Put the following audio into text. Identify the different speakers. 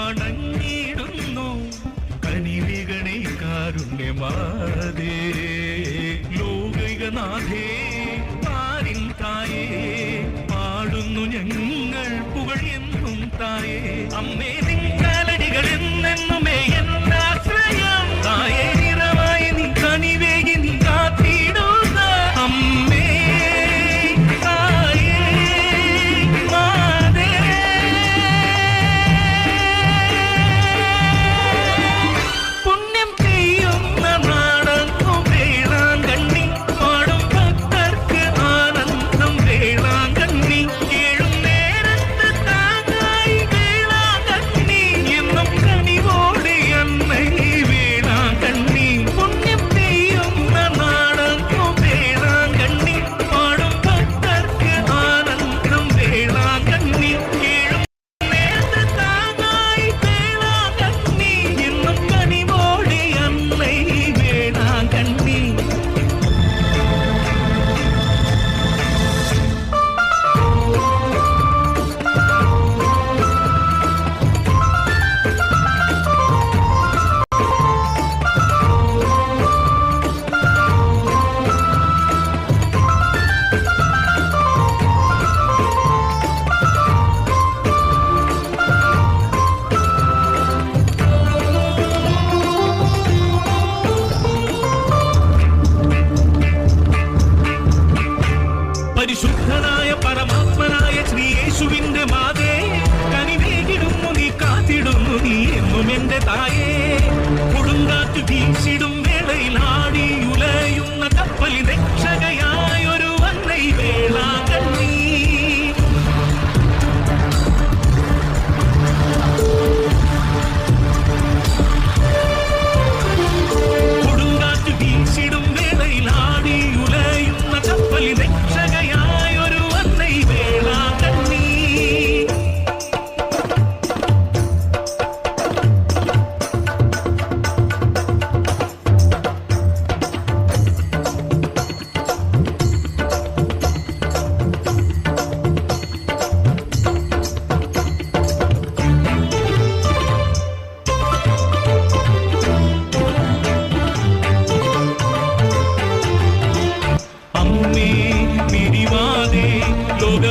Speaker 1: വണങ്ങിടുന്നു. കനിവികണേ കാരുണ്യമാതേ, ലോകൈകനാഥേ, പാരിൻ തായേ, പാടുന്നു ഞങ്ങൾ പുകഴെന്നും തായേ. അമ്മേ നിൻ കാലടികൾ എന്നെന്നുമേ എന്നാശ്രയം. തായേ നിറവായി നീ കനിവേകി നീ കാത്തിടുന്ന അമ്മേ തായേ മാതേ. പുണ്യം ചെയ്യുന്ന നാടന്നു വേളാങ്കണ്ണി, പാടും ഭക്തർക്ക് ആനന്ദം വേളാങ്കണ്ണി. കേഴും നേരത്ത് താങ്ങായി വേളാങ്കണ്ണി, എന്നും കനിവോടെ അമ്മേ വേളാങ്കണ്ണി. പുണ്യം ചെയ്യുന്ന നാടന്നു വേളാങ്കണ്ണി, പാടും ഭക്തർക്ക് ആനന്ദം വേളാങ്കണ്ണി. കേഴും നേരത്ത് താങ്ങായി വേളാങ്കണ്ണി, എന്നും കനിവോടെ അമ്മേ വേളാങ്കണ്ണി. പരിശുദ്ധനായ പരമാത്മനായ ശ്രീയേശുവിന്റെ മാതേ, കനിവേകിടുന്നു നീ കാത്തിടുന്നു നീ എന്നും എന്റെ തായേ. കൊടുങ്കാറ്റ് വീശിടും വേളയിൽ ആടി ഉലയുന്ന കപ്പലിൽ രക്ഷകയായൊരു വന്നൈ വേളാങ്കണ്ണി. കൊടുങ്കാറ്റ് വീശിടും വേളയിൽ ആടി ഉലയുന്ന കപ്പലിൽ രക്ഷകയായൊരു വന്നൈ വേളാങ്കണ്ണി. അമ്മേ പിരിവാതേ, ലോക